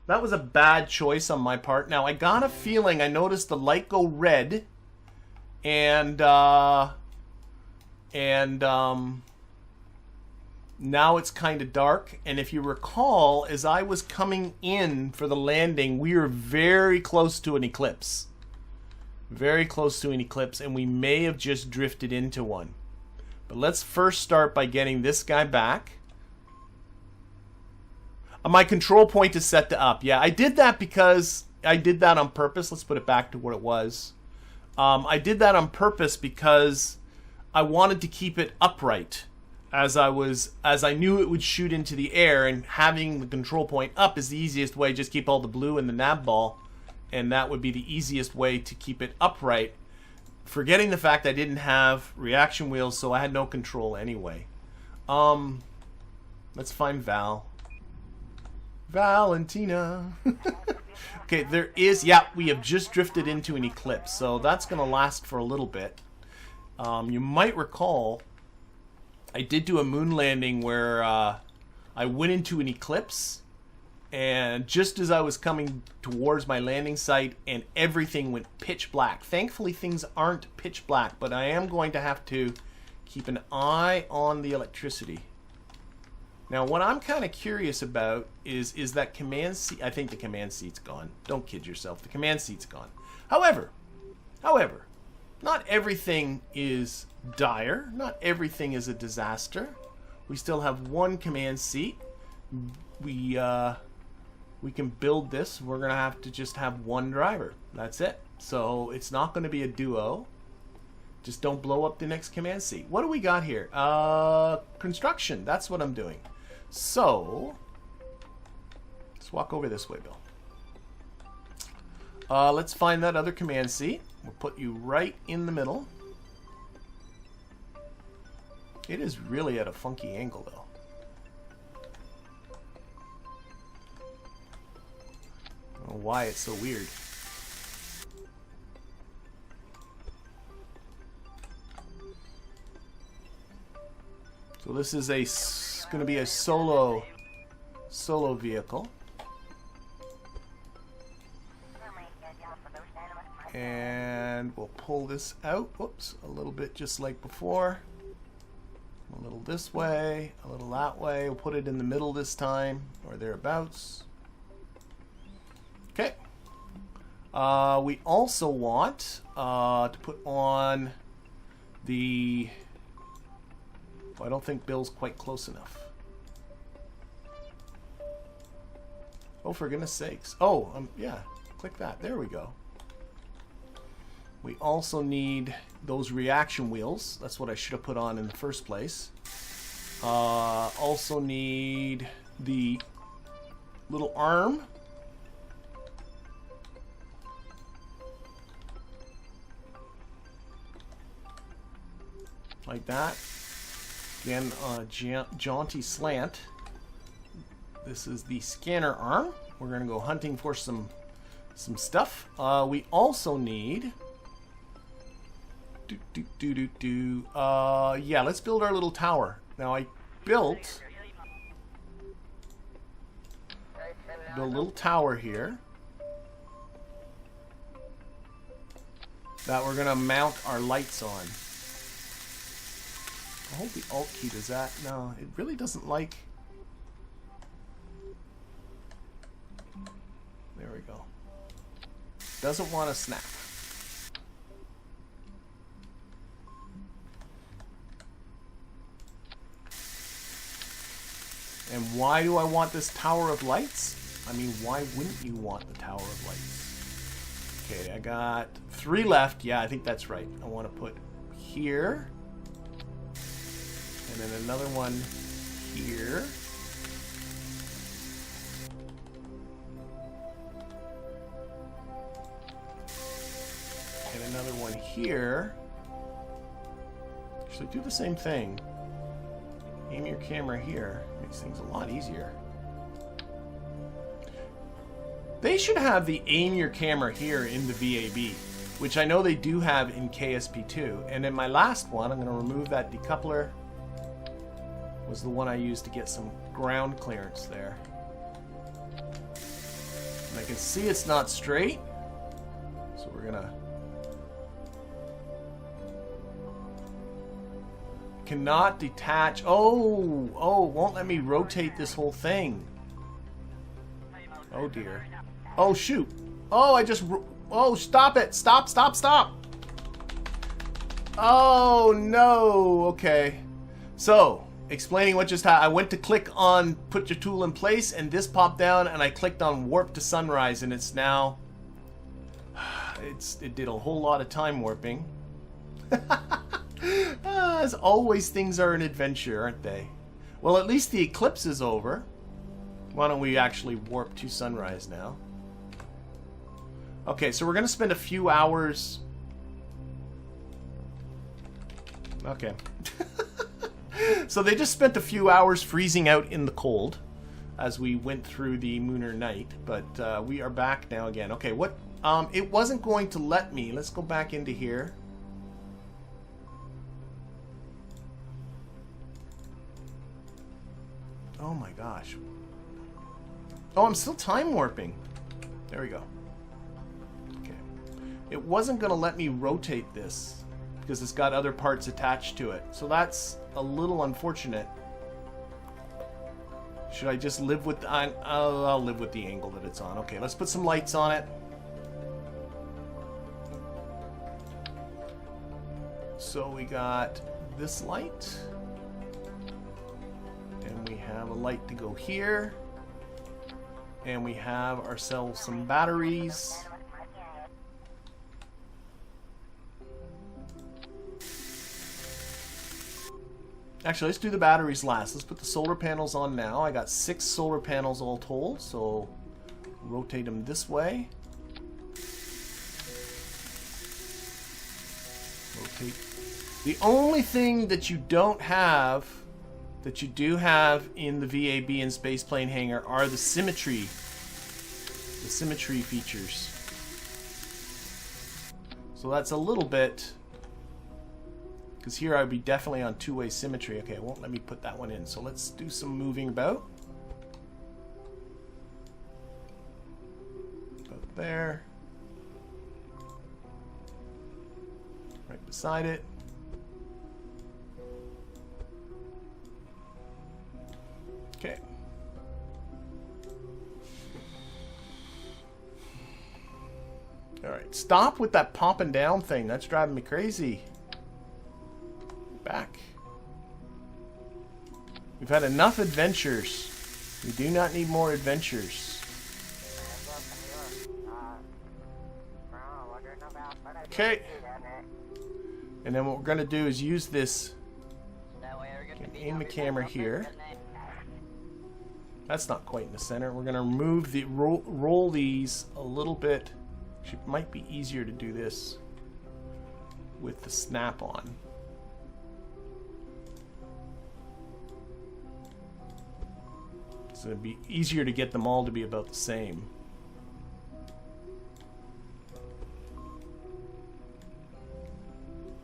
That was a bad choice on my part. Now, I got a feeling I noticed the light go red. And now it's kind of dark. And if you recall, as I was coming in for the landing, we were very close to an eclipse. Very close to an eclipse, and we may have just drifted into one. But let's first start by getting this guy back. My control point is set to up. Yeah, I did that because I did that on purpose. Let's put it back to what it was. I did that on purpose because I wanted to keep it upright as I knew it would shoot into the air, and having the control point up is the easiest way. Just keep all the blue in the Navball, and that would be the easiest way to keep it upright. Forgetting the fact I didn't have reaction wheels, so I had no control anyway. Let's find Val. Valentina. Okay, there is... Yeah, we have just drifted into an eclipse, so that's going to last for a little bit. You might recall, I did do a moon landing where I went into an eclipse, and just as I was coming towards my landing site, and everything went pitch black. Thankfully, things aren't pitch black, but I am going to have to keep an eye on the electricity. Now, what I'm kind of curious about is that command seat. I think the command seat's gone. Don't kid yourself. The command seat's gone. However, not everything is dire. Not everything is a disaster. We still have one command seat. We can build this. We're going to have to just have one driver. That's it. So it's not going to be a duo. Just don't blow up the next command seat. What do we got here? Construction. That's what I'm doing. So let's walk over this way, Bill. Let's find that other command seat. We'll put you right in the middle. It is really at a funky angle, though. I don't know why it's so weird. So this is going to be a solo vehicle. And we'll pull this out. Whoops, a little bit just like before. A little this way, a little that way. We'll put it in the middle this time, or thereabouts. Okay. We also want to put on the... Oh, I don't think Bill's quite close enough. Oh, for goodness sakes. Oh, yeah. Click that. There we go. We also need those reaction wheels. That's what I should have put on in the first place. Also need the little arm. Like that. Again, jaunty slant. This is the scanner arm. We're going to go hunting for some stuff. We also need... yeah, let's build our little tower. Now, I built the little tower here that we're going to mount our lights on. I hope the Alt key does that. No, it really doesn't like... There we go. Doesn't want to snap. And why do I want this tower of lights? I mean, why wouldn't you want the tower of lights? Okay, I got 3 left. Yeah, I think that's right. I want to put here. And then another one here. And another one here. Actually, do the same thing. Aim your camera here. Makes things a lot easier. They should have the aim your camera here in the VAB, which I know they do have in KSP2. And in my last one, I'm going to remove that decoupler. Was the one I used to get some ground clearance there. can see it's not straight. So we're gonna... Cannot detach. Oh, won't let me rotate this whole thing. Oh dear. Oh shoot. Oh, I just... Oh, stop it. Stop. Oh no. Okay. So, explaining what just happened. I went to click on put your tool in place and this popped down and I clicked on warp to sunrise and it's now... It did a whole lot of time warping. As always, things are an adventure, aren't they? Well, at least the eclipse is over. Why don't we actually warp to sunrise now? Okay, so we're going to spend a few hours... Okay. So they just spent a few hours freezing out in the cold as we went through the lunar night, but we are back now again. Okay, what... it wasn't going to let me. Let's go back into here. Oh my gosh. Oh, I'm still time warping. There we go. Okay. It wasn't going to let me rotate this because it's got other parts attached to it. So that's a little unfortunate. Should I just live with... I'll live with the angle that it's on. Okay, let's put some lights on it. So we got this light. And we have a light to go here. And we have ourselves some batteries. Actually, let's do the batteries last. Let's put the solar panels on now. I got 6 solar panels all told, so rotate them this way. Rotate. The only thing that you don't have, that you do have in the VAB and Spaceplane Hangar are the symmetry features. So that's a little bit, because here I'd be definitely on two-way symmetry. Okay, it won't let me put that one in. So let's do some moving about. About there. Right beside it. Okay. Alright, stop with that popping down thing. That's driving me crazy. Back. We've had enough adventures. We do not need more adventures. Okay. And then what we're going to do is use this. Aim the camera here. That's not quite in the center. We're going to remove the roll these a little bit. It might be easier to do this with the snap-on. So it'd be easier to get them all to be about the same.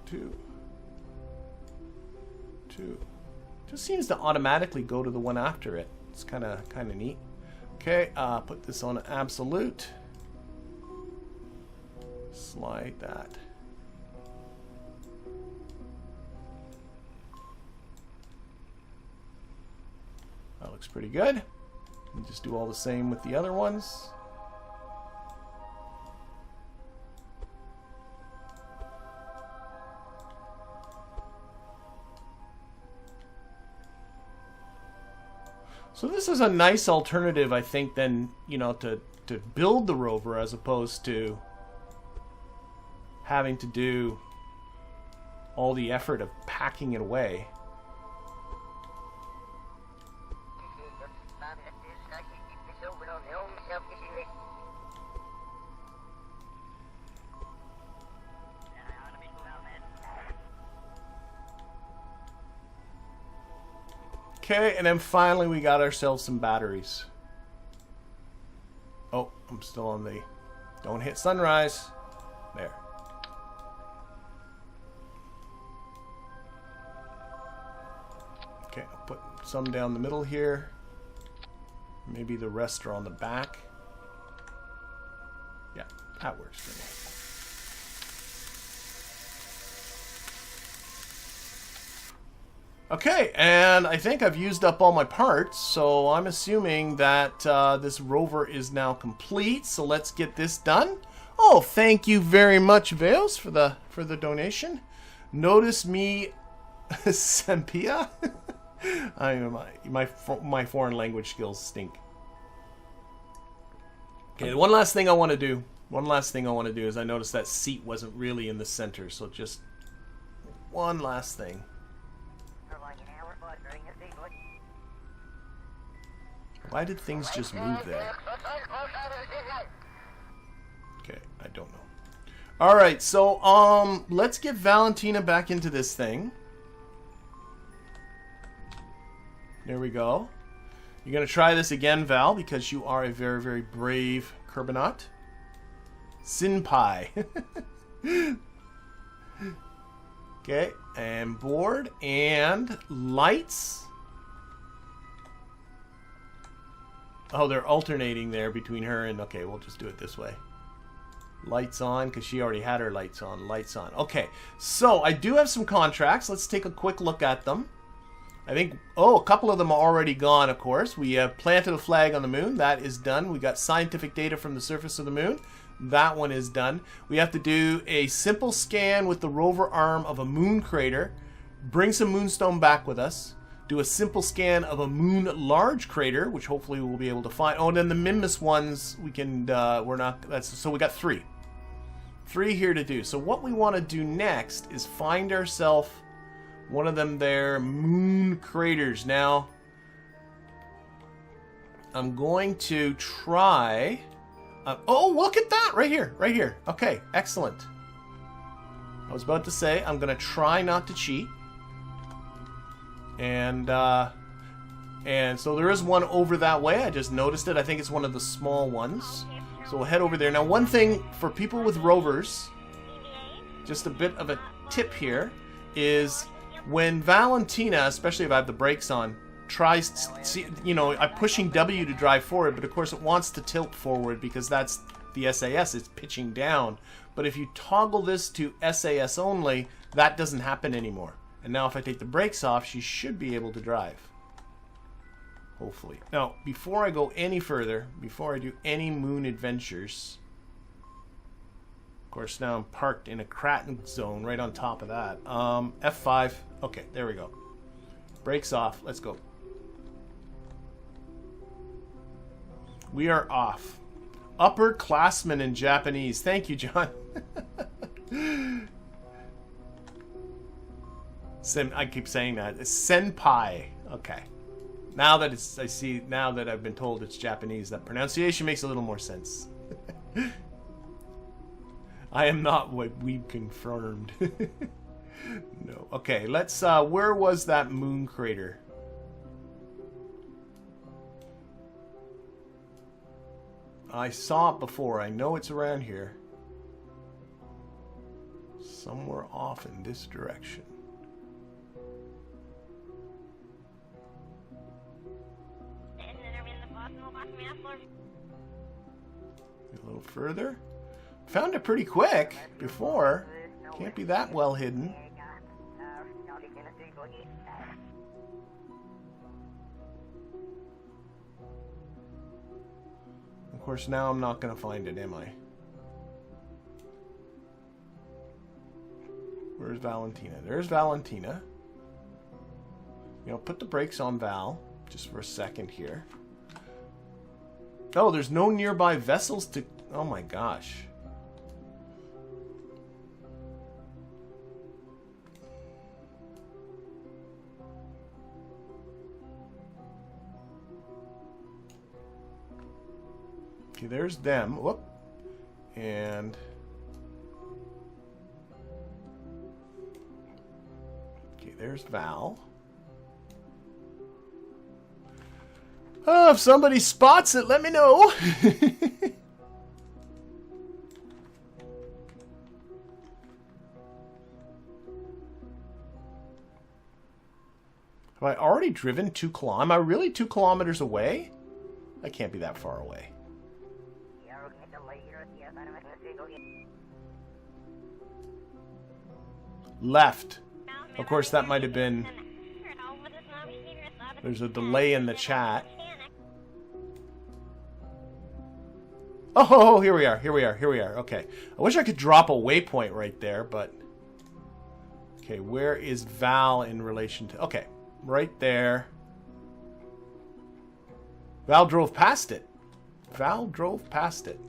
Two. Just seems to automatically go to the one after it. It's kind of neat. Okay, put this on absolute. Slide that. That looks pretty good. And just do all the same with the other ones. So this is a nice alternative, I think, then, you know, to build the rover as opposed to having to do all the effort of packing it away. Okay, and then finally we got ourselves some batteries. Oh, I'm still on the... Don't hit sunrise. There. Okay, I'll put some down the middle here. Maybe the rest are on the back. Yeah, that works for me. Okay, and I think I've used up all my parts, so I'm assuming that this rover is now complete. So let's get this done. Oh, thank you very much, Veos, for the donation. Notice me, Sempia. My foreign language skills stink. Okay, one last thing I want to do. One last thing I want to do is I noticed that seat wasn't really in the center, so just one last thing. Why did things just move there? Okay, I don't know. Alright, so let's get Valentina back into this thing. There we go. You're going to try this again, Val, because you are a very, very brave Kerbonaut. Sinpai. Okay, and board and lights. Oh, they're alternating there between her and... Okay, we'll just do it this way. Lights on, because she already had her lights on. Lights on. Okay, so I do have some contracts. Let's take a quick look at them. I think... Oh, a couple of them are already gone, of course. We have planted a flag on the moon. That is done. We got scientific data from the surface of the moon. That one is done. We have to do a simple scan with the rover arm of a Mun Crater. Bring some Mun Stone back with us. Do a simple scan of a Mun Large Crater, which hopefully we'll be able to find. Oh, and then the Mimbus ones, we can, we're not, so we got 3. 3 here to do. So what we want to do next is find ourselves one of them there, Mun Craters. Now, I'm going to try, oh, look at that, right here. Okay, excellent. I was about to say, I'm going to try not to cheat. And so there is one over that way. I just noticed it. I think it's one of the small ones. So we'll head over there. Now, one thing for people with rovers, just a bit of a tip here, is when Valentina, especially if I have the brakes on, tries to see, you know, I'm pushing W to drive forward, but of course it wants to tilt forward because that's the SAS is pitching down. But if you toggle this to SAS only, that doesn't happen anymore. And now if I take the brakes off, she should be able to drive. Hopefully. Now, before I go any further, before I do any moon adventures... Of course, now I'm parked in a Kraken zone right on top of that. F5. Okay, there we go. Brakes off. Let's go. We are off. Upperclassmen in Japanese. Thank you, John. I keep saying that. It's senpai. Okay. Now that it's, I see, now that I've been told it's Japanese, that pronunciation makes a little more sense. I am not what we confirmed. No. Okay, let's, where was that Mun Crater? I saw it before. I know it's around here. Somewhere off in this direction. A little further. Found it pretty quick before. Can't be that well hidden. Of course, now I'm not going to find it, am I? Where's Valentina? There's Valentina. You know, put the brakes on Val just for a second here. Oh, there's no nearby vessels to... Oh my gosh. Okay, there's them. Whoop. And... Okay, there's Val. Oh, if somebody spots it, let me know. Have I already driven 2 kilometers? Am I really 2 kilometers away? I can't be that far away. Left. Of course, that might have been... There's a delay in the chat. Oh, here we are. Here we are. Here we are. Okay. I wish I could drop a waypoint right there, but... Okay, where is Val in relation to... Okay, right there. Val drove past it. Val drove past it.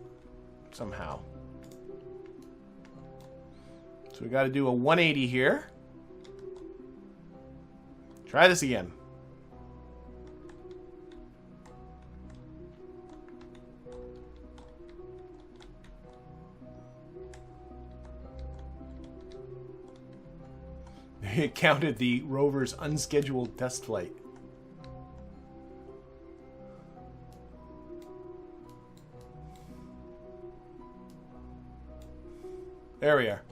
Somehow. So we got to do a 180 here. Try this again. It counted the rover's unscheduled test flight. There we are.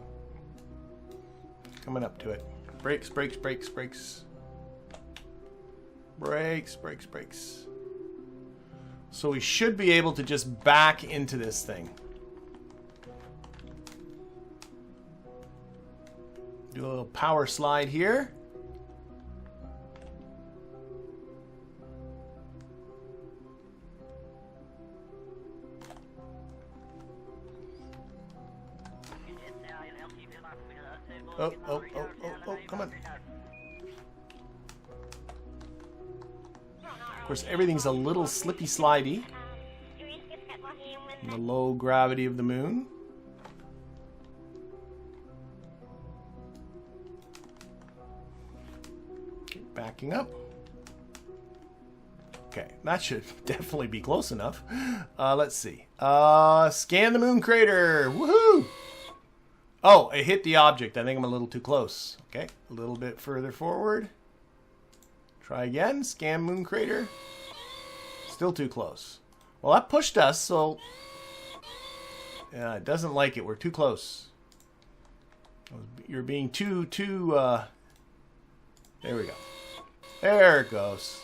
Coming up to it. Brakes, brakes, brakes, brakes. Brakes, brakes, brakes. So we should be able to just back into this thing. Do a little power slide here. Oh, oh, oh, oh, oh, come on. Of course, everything's a little slippy slidey. In the low gravity of the moon. Backing up. Okay, that should definitely be close enough. Let's see. Scan the Mun Crater. Woohoo! Oh, it hit the object. I think I'm a little too close. Okay, a little bit further forward. Try again. Scan Mun Crater. Still too close. Well, that pushed us, so... Yeah, it doesn't like it. We're too close. You're being too... There we go. There it goes.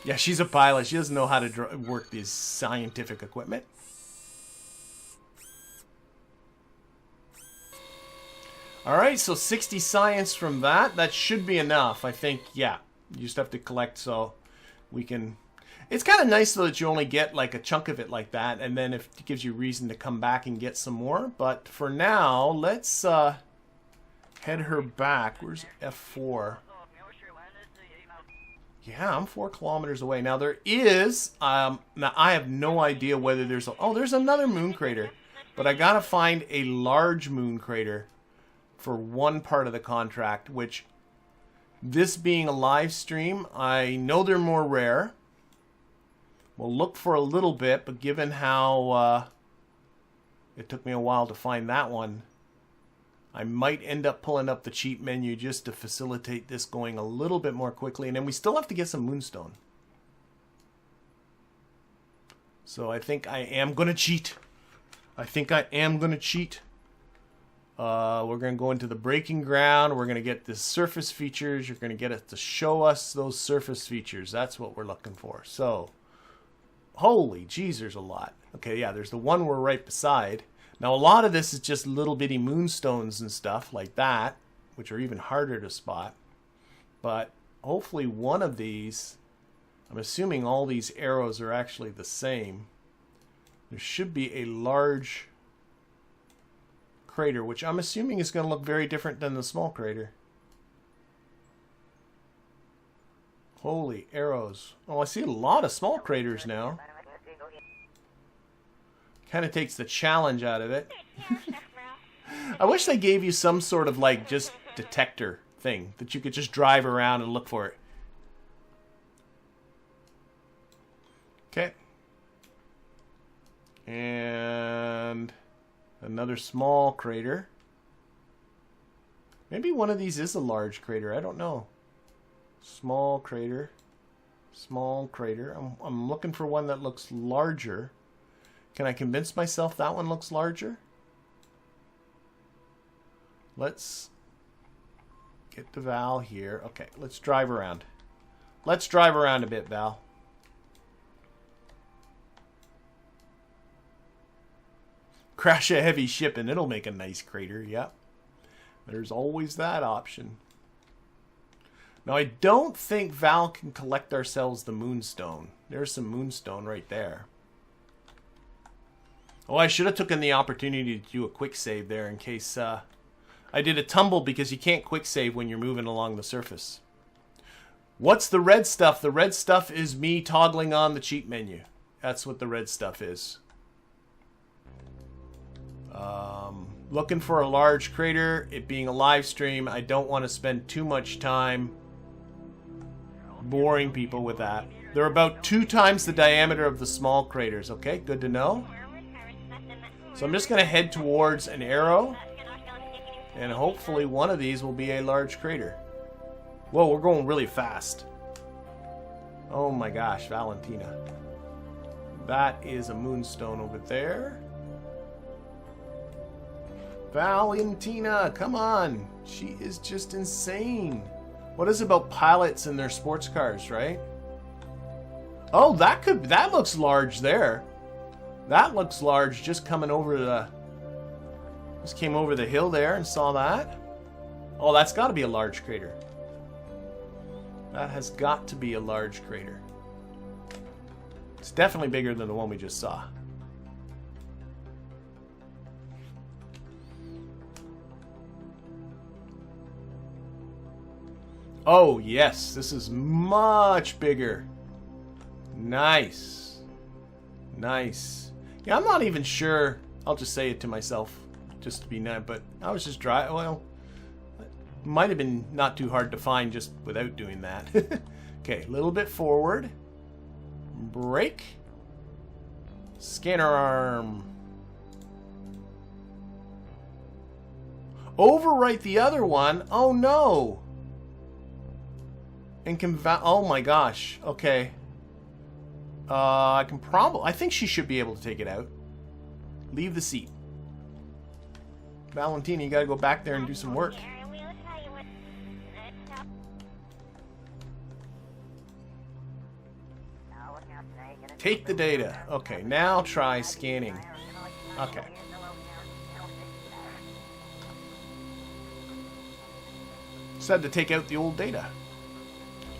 Yeah, she's a pilot. She doesn't know how to work this scientific equipment. Alright, so 60 science from that. That should be enough. I think, yeah. You just have to collect so we can... It's kind of nice, though, that you only get like a chunk of it like that. And then if it gives you reason to come back and get some more. But for now, let's head her back. Where's F4? Yeah, I'm 4 kilometers away. Now, there is... now, I have no idea whether there's... Oh, there's another Mun Crater. But I gotta find a large Mun Crater for one part of the contract, which, this being a live stream, I know they're more rare. We'll look for a little bit, but given how it took me a while to find that one, I might end up pulling up the cheat menu just to facilitate this going a little bit more quickly. And then we still have to get some Mun Stone. So I think I am going to cheat. I think I am going to cheat. We're going to go into the breaking ground. We're going to get the surface features. You're going to get it to show us those surface features. That's what we're looking for. So, holy jeez, there's a lot. Okay, yeah, there's the one we're right beside. Now, a lot of this is just little bitty moonstones and stuff like that, which are even harder to spot. But hopefully one of these, I'm assuming all these arrows are actually the same. There should be a large crater, which I'm assuming is going to look very different than the small crater. Holy arrows. Oh, I see a lot of small craters now. Kind of takes the challenge out of it. I wish they gave you some sort of like just detector thing that you could just drive around and look for it. Okay. And another small crater. Maybe one of these is a large crater. I don't know. Small crater. Small crater. I'm looking for one that looks larger. Can I convince myself that one looks larger? Let's get the Val here. Okay, let's drive around. Let's drive around a bit, Val. crash a heavy ship and it'll make a nice crater. Yep. There's always that option. Now, I don't think Val can collect ourselves the Mun Stone. There's some Mun Stone right there. Oh, I should have taken the opportunity to do a quick save there in case I did a tumble, because you can't quick save when you're moving along the surface. What's the red stuff? The red stuff is me toggling on the cheat menu. That's what the red stuff is. Looking for a large crater. It being a live stream, I don't want to spend too much time boring people with that. They're about 2 times the diameter of the small craters. Okay, good to know. So I'm just going to head towards an arrow, and hopefully one of these will be a large crater. Whoa, we're going really fast. Oh my gosh, Valentina. That is a Mun Stone over there. Valentina, come on. She is just insane. What is it about pilots and their sports cars, right? Oh, that looks large there. That looks large, just coming over the... Just came over the hill there and saw that. Oh, that's got to be a large crater. That has got to be a large crater. It's definitely bigger than the one we just saw. Oh, yes. This is much bigger. Nice. Nice. Yeah, I'm not even sure. I'll just say it to myself just to be nice, but I was just driving. Well, it might have been not too hard to find just without doing that. Okay, a little bit forward. Brake. Scanner arm. Overwrite the other one. Oh no. And oh my gosh. Okay. I can probably... I think she should be able to take it out. Leave the seat. Valentina, you gotta go back there and do some work. Take the data. Okay, now try scanning. Okay. Said to take out the old data.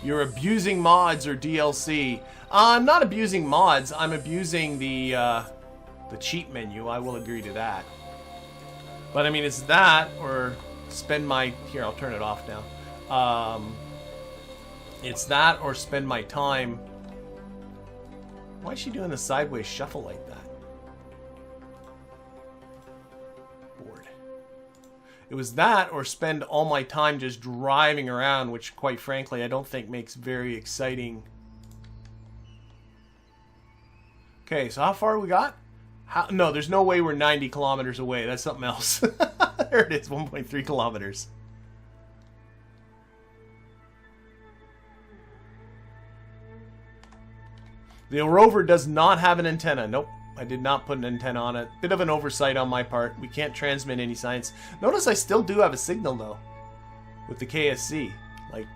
You're abusing mods or DLC. I'm not abusing mods. I'm abusing the cheat menu. I will agree to that. But I mean, it's that or spend my... Here, I'll turn it off now. It's that or spend my time... Why is she doing the sideways shuffle like that? Bored. It was that or spend all my time just driving around, which quite frankly I don't think makes very exciting. Okay, so how far we got? No, there's no way we're 90 kilometers away. That's something else. There it is, 1.3 kilometers. The rover does not have an antenna. Nope, I did not put an antenna on it. Bit of an oversight on my part. We can't transmit any science. Notice I still do have a signal, though, with the KSC. Like,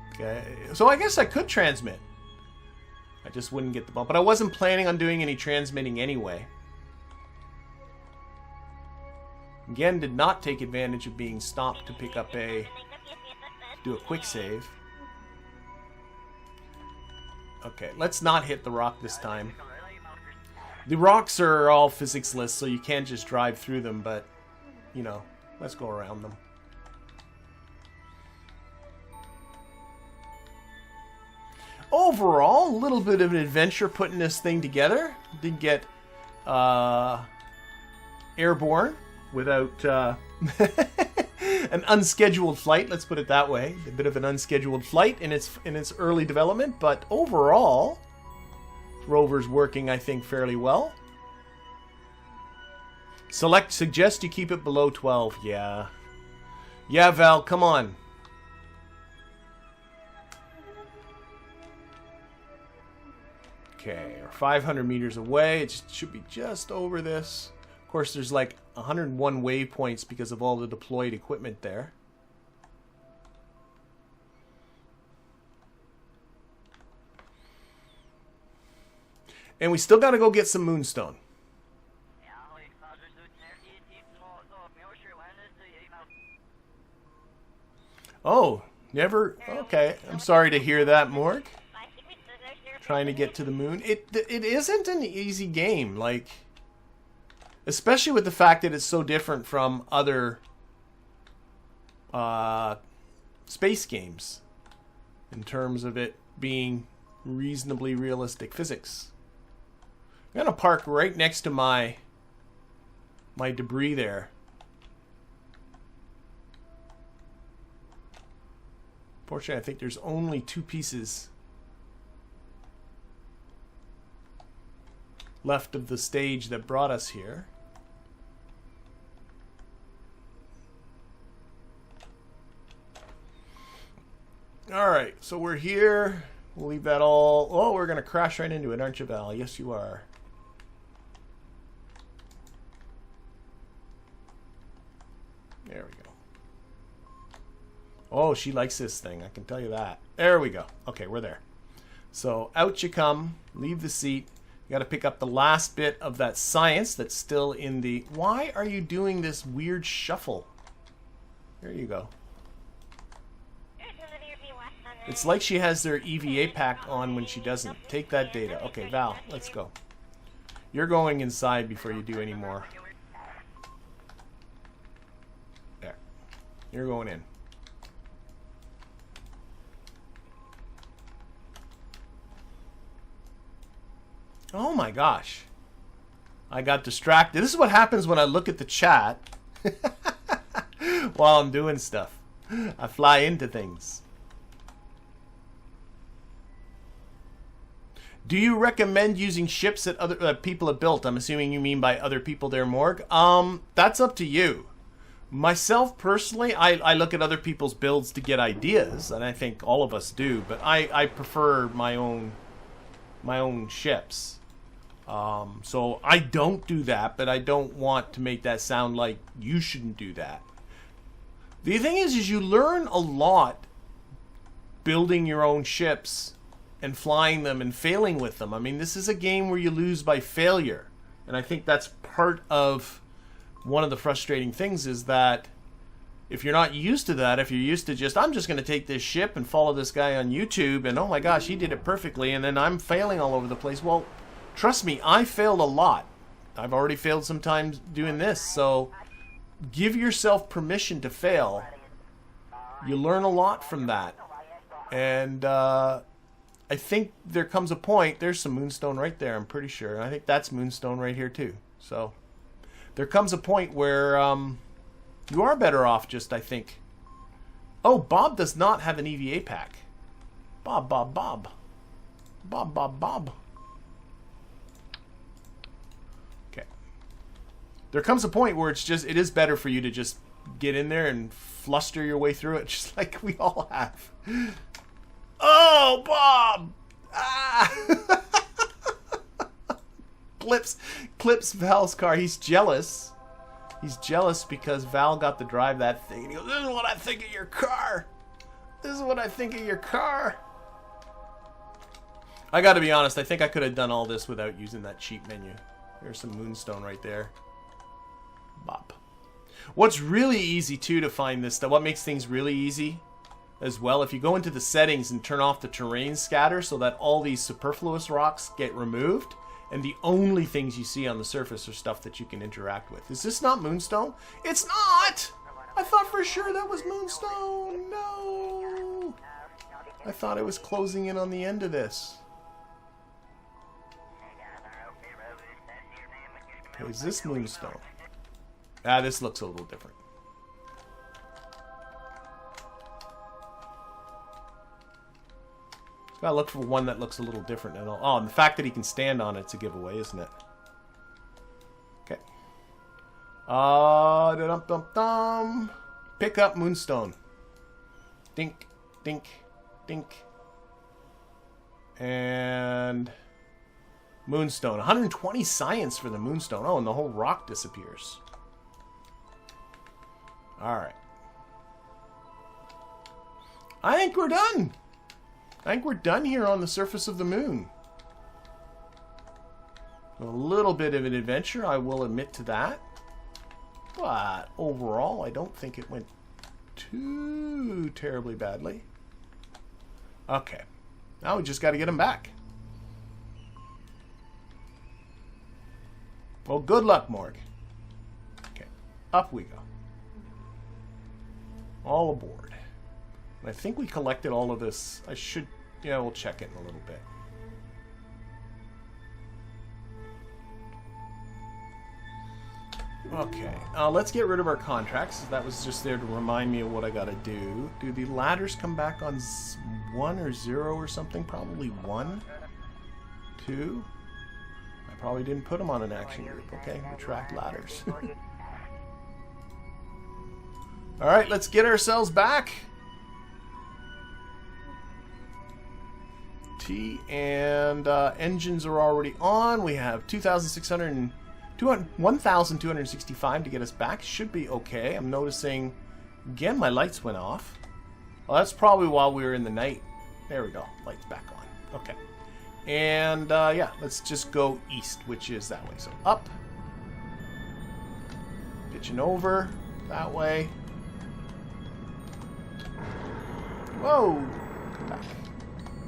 so I guess I could transmit. I just wouldn't get the bump. But I wasn't planning on doing any transmitting anyway. Again, did not take advantage of being stopped to pick up do a quick save. Okay, let's not hit the rock this time. The rocks are all physics-less, so you can't just drive through them, but, you know, let's go around them. Overall, a little bit of an adventure putting this thing together. Did get airborne without an unscheduled flight, let's put it that way. A bit of an unscheduled flight in its early development, but overall, rover's working, I think, fairly well. Suggest you keep it below 12. Yeah. Yeah, Val, come on. Okay, we're 500 meters away. It should be just over this. Of course, there's like 101 waypoints because of all the deployed equipment there. And we still got to go get some Mun Stone. Oh, never. Okay, I'm sorry to hear that, Morg. Trying to get to the moon. It isn't an easy game, like, especially with the fact that it's so different from other space games in terms of it being reasonably realistic physics. I'm gonna park right next to my debris there. Fortunately, I think there's only 2 pieces left of the stage that brought us here. Alright, so we're here. We'll leave that all... Oh, we're going to crash right into it, aren't you, Val? Yes, you are. There we go. Oh, she likes this thing, I can tell you that. There we go. Okay, we're there. So, out you come. Leave the seat. You got to pick up the last bit of that science that's still in the... Why are you doing this weird shuffle? There you go. It's like she has their EVA pack on when she doesn't. Take that data. Okay, Val, let's go. You're going inside before you do any more. There. You're going in. Oh my gosh. I got distracted. This is what happens when I look at the chat while I'm doing stuff. I fly into things. Do you recommend using ships that other people have built? I'm assuming you mean by other people there, Morg. That's up to you. Myself, personally, I look at other people's builds to get ideas, and I think all of us do, but I prefer my own ships. So I don't do that, but I don't want to make that sound like you shouldn't do that. The thing is you learn a lot building your own ships and flying them and failing with them. I mean, this is a game where you lose by failure. And I think that's part of one of the frustrating things is that if you're not used to that, if you're used to just, I'm just going to take this ship and follow this guy on YouTube and oh my gosh, he did it perfectly and then I'm failing all over the place. Well, trust me, I failed a lot. I've already failed sometimes doing this. So give yourself permission to fail. You learn a lot from that. And I think there comes a point, there's some Mun Stone right there, I'm pretty sure. And I think that's Mun Stone right here too. So there comes a point where you are better off just, I think. Oh, Bob does not have an EVA pack. Bob. Okay. There comes a point where it is better for you to just get in there and fluster your way through it, just like we all have. Oh, Bob! Ah! Clips Val's car. He's jealous. He's jealous because Val got to drive that thing. And he goes, this is what I think of your car. This is what I think of your car. I gotta be honest, I think I could have done all this without using that cheap menu. There's some Mun Stone right there. Bop. What's really easy, too, to find this stuff, what makes things really easy as well, if you go into the settings and turn off the terrain scatter so that all these superfluous rocks get removed, and the only things you see on the surface are stuff that you can interact with. Is this not Mun Stone? It's not! I thought for sure that was Mun Stone! No! I thought I was closing in on the end of this. Okay, is this Mun Stone? Ah, this looks a little different. Gotta look for one that looks a little different. And oh, and the fact that he can stand on it's a giveaway, isn't it? Okay. Dum-dum-dum. Pick up Mun Stone. Dink, dink, dink. And Mun Stone. 120 science for the Mun Stone. Oh, and the whole rock disappears. Alright. I think we're done. I think we're done here on the surface of the moon. A little bit of an adventure, I will admit to that. But overall, I don't think it went too terribly badly. Okay. Now we just got to get him back. Well, good luck, Morg. Okay. Up we go. All aboard. And I think we collected all of this. I should... Yeah, we'll check it in a little bit. Okay, let's get rid of our contracts. That was just there to remind me of what I gotta do. Do the ladders come back on 1 or 0 or something? Probably 1, 2. I probably didn't put them on an action group. Okay, retract ladders. Alright, let's get ourselves back. T, and engines are already on. We have 1,265 to get us back. Should be okay. I'm noticing, again, my lights went off. Well, that's probably while we were in the night. There we go. Lights back on. Okay. And, yeah, let's just go east, which is that way. So, up. Pitching over. That way. Whoa! Back.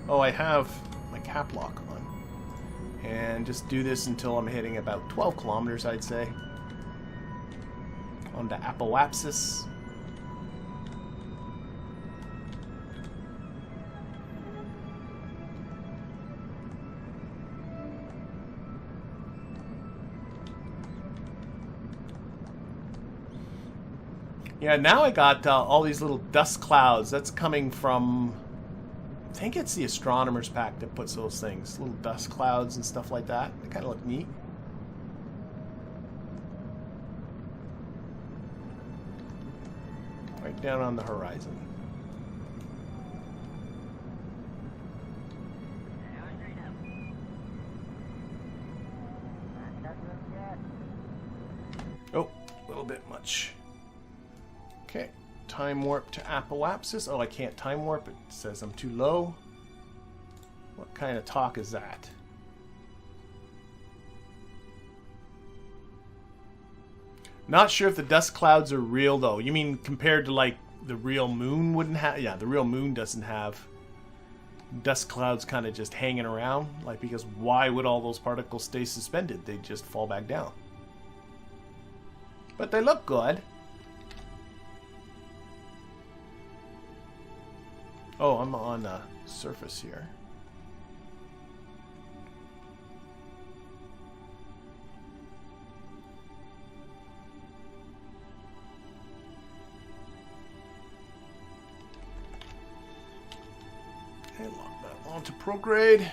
Oh, I have my cap lock on. And just do this until I'm hitting about 12 kilometers, I'd say. On to Apoapsis. Yeah, now I got all these little dust clouds. That's coming from... I think it's the Astronomer's pack that puts those things. Little dust clouds and stuff like that. They kind of look neat. Right down on the horizon. Oh, a little bit much. Okay. Time warp to Apoapsis. Oh, I can't time warp. It says I'm too low. What kind of talk is that? Not sure if the dust clouds are real, though. You mean compared to, like, the real moon wouldn't have... Yeah, the real moon doesn't have dust clouds kind of just hanging around. Like, because why would all those particles stay suspended? They'd just fall back down. But they look good. Oh, I'm on the surface here. Okay, lock that onto prograde.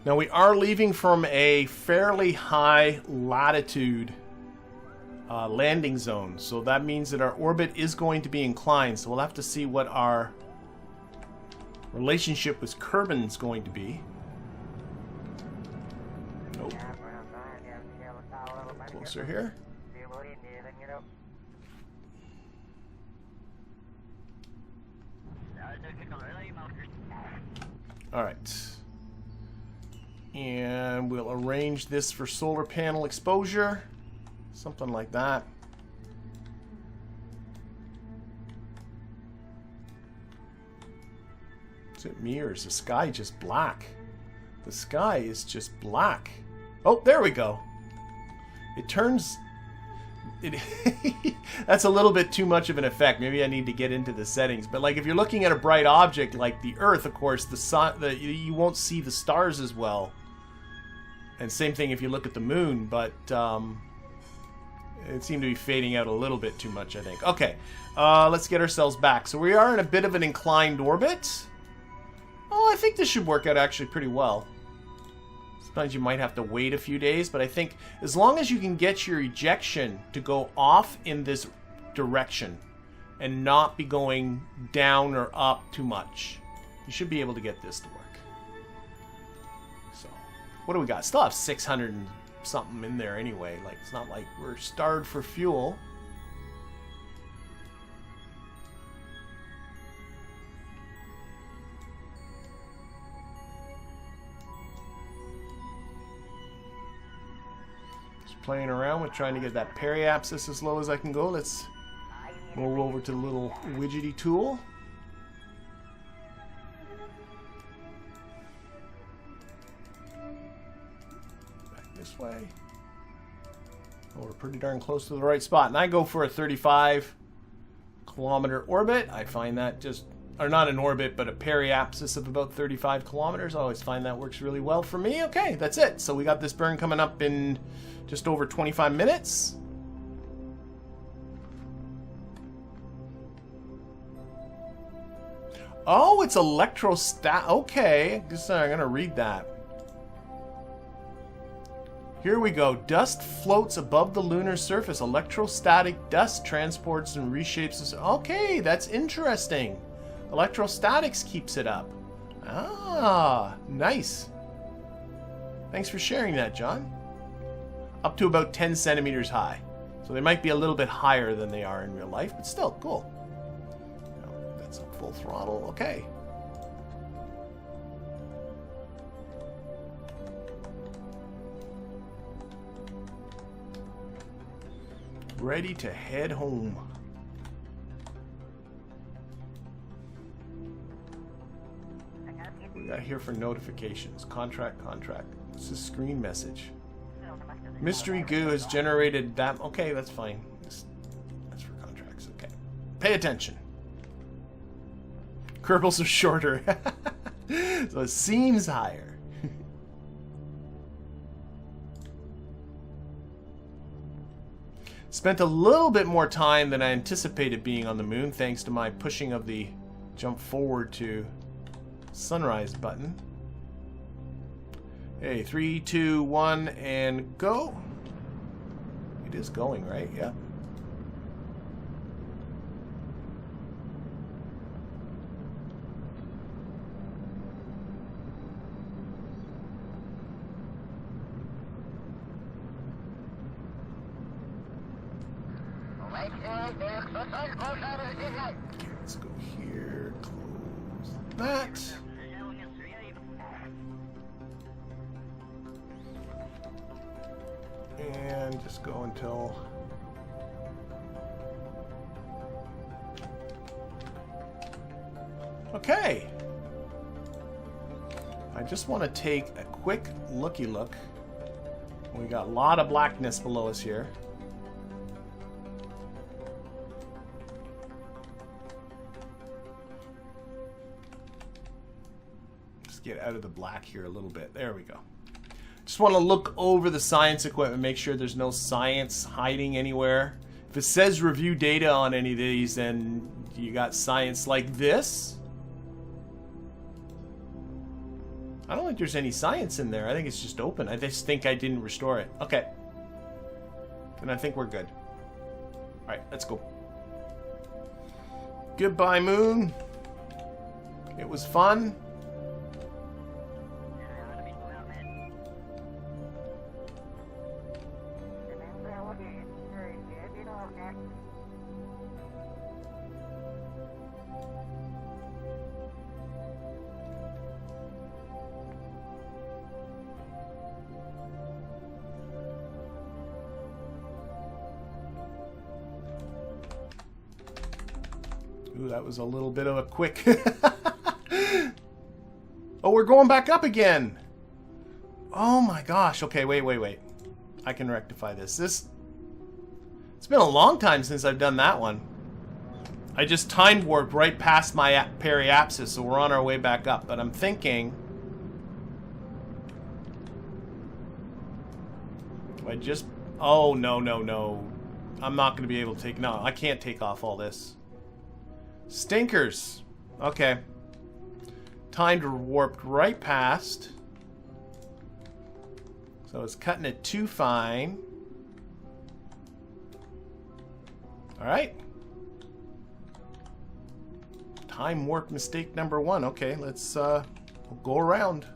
Now we are leaving from a fairly high latitude landing zone, so that means that our orbit is going to be inclined, so we'll have to see what our relationship with Kerbal is going to be. Nope. Closer here. Alright. And we'll arrange this for solar panel exposure. Something like that. Is it me or is the sky just black? The sky is just black. Oh, there we go. It turns... That's a little bit too much of an effect. Maybe I need to get into the settings. But like if you're looking at a bright object like the Earth, of course, the sun, you won't see the stars as well. And same thing if you look at the moon, but... it seemed to be fading out a little bit too much, I think. Okay, let's get ourselves back. So we are in a bit of an inclined orbit. Oh, I think this should work out actually pretty well. Sometimes you might have to wait a few days, but I think as long as you can get your ejection to go off in this direction and not be going down or up too much, you should be able to get this to work. So, what do we got? Still have 600 and something in there anyway. Like, it's not like we're starved for fuel. Just playing around with trying to get that periapsis as low as I can go. Let's Move over to the little widgety tool. Back this way. Oh, we're pretty darn close to the right spot. And I go for a 35-kilometer orbit. I find that just, or not an orbit, but a periapsis of about 35 kilometers. I always find that works really well for me. Okay, that's it. So we got this burn coming up in just over 25 minutes. Oh, it's electrostat. Okay, I'm going to read that. Here we go. Dust floats above the lunar surface. Electrostatic dust transports and reshapes us. Okay, that's interesting. Electrostatics keeps it up. Ah, nice. Thanks for sharing that, John. Up to about 10 centimeters high. So they might be a little bit higher than they are in real life, but still, cool. That's full throttle. Okay. Ready to head home. We got here for notifications. Contract. This is screen message. Mystery goo has generated that. Okay, that's fine. That's for contracts. Okay. Pay attention. Kerbals are shorter. So it seems higher. Spent a little bit more time than I anticipated being on the moon, thanks to my pushing of the jump forward to sunrise button. Hey, 3, 2, 1, and go. It is going, right? Yeah. Okay, let's go here, close that. And just go until... Okay. I just want to take a quick looky look. We got a lot of blackness below us here. Get out of the black here a little bit. There we go. Just want to look over the science equipment, make sure there's no science hiding anywhere. If it says review data on any of these, then you got science like this. I don't think there's any science in there. I think it's just open. I just think I didn't restore it. Okay. And I think we're good. Alright, let's go. Goodbye, Moon. It was fun. Ooh, that was a little bit of a quick... Oh, we're going back up again! Oh my gosh. Okay, wait. I can rectify this. It's been a long time since I've done that one. I just time warped right past my periapsis, so we're on our way back up. But I'm thinking... I just... Oh, no. I'm not going to be able to take... No, I can't take off all this. Stinkers. Okay. Timed warped right past. So it's cutting it too fine. Alright. Time warp mistake number 1. Okay, let's we'll go around.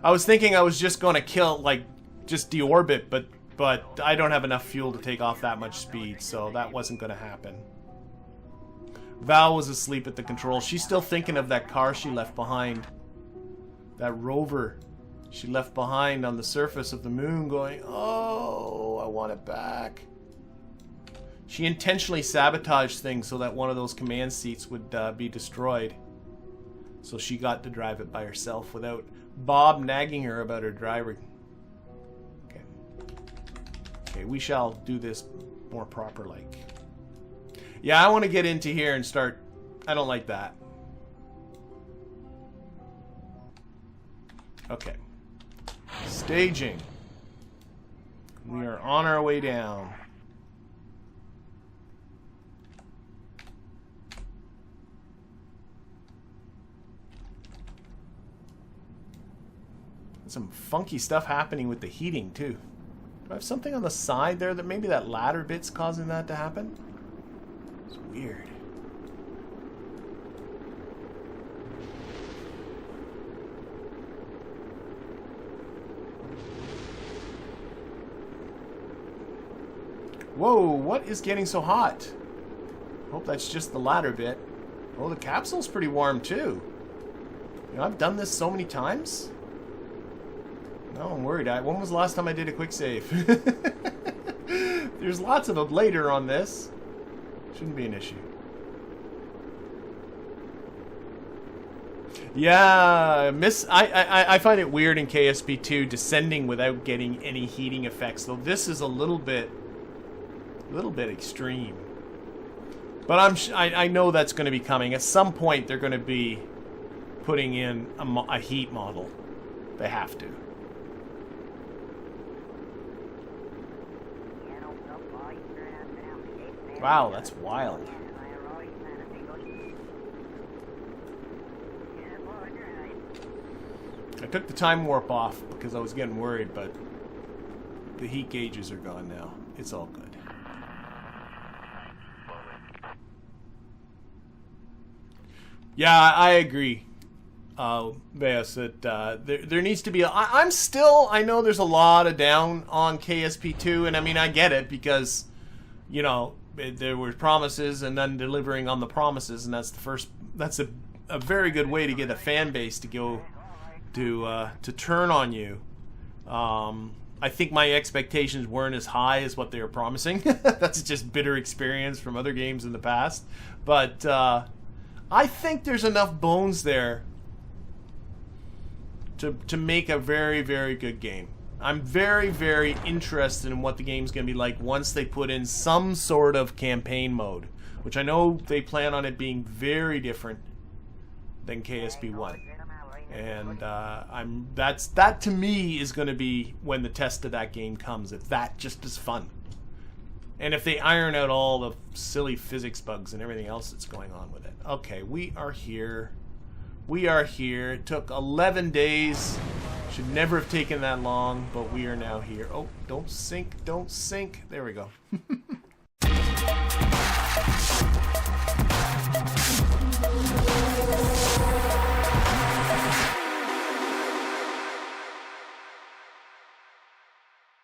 I was thinking I was just going to kill, like, just deorbit, but I don't have enough fuel to take off that much speed, so that wasn't going to happen. Val was asleep at the controls. She's still thinking of that car she left behind. That rover she left behind on the surface of the moon, going, oh, I want it back. She intentionally sabotaged things so that one of those command seats would be destroyed. So she got to drive it by herself without Bob nagging her about her driving. Okay. Okay, we shall do this more proper like. Yeah, I want to get into here and start. I don't like that. Okay. Staging. We are on our way down. Some funky stuff happening with the heating too. Do I have something on the side there that maybe that ladder bit's causing that to happen? It's weird. Whoa, what is getting so hot? Hope that's just the ladder bit. Oh, the capsule's pretty warm too. You know, I've done this so many times. No, I'm worried. When was the last time I did a quick save? There's lots of them later on this. Shouldn't be an issue. Yeah, I find it weird in KSP2 descending without getting any heating effects. Though this is a little bit extreme. But I know that's going to be coming. At some point, they're going to be putting in a heat model. They have to. Wow, that's wild. I took the time warp off because I was getting worried, but the heat gauges are gone now. It's all good. Yeah, I agree, Veas, that there needs to be I know there's a lot of down on KSP2, and I mean, I get it because, you know, there were promises and then delivering on the promises, and that's a very good way to get a fan base to go to turn on you. I think my expectations weren't as high as what they were promising. That's just bitter experience from other games in the past. But I think there's enough bones there to make a very, very good game. I'm very, very interested in what the game's going to be like once they put in some sort of campaign mode, which I know they plan on it being very different than KSP1. And that to me is going to be when the test of that game comes, if that just is fun. And if they iron out all the silly physics bugs and everything else that's going on with it. Okay, we are here. We are here. It took 11 days. Should never have taken that long, but we are now here. Oh, don't sink, don't sink. There we go.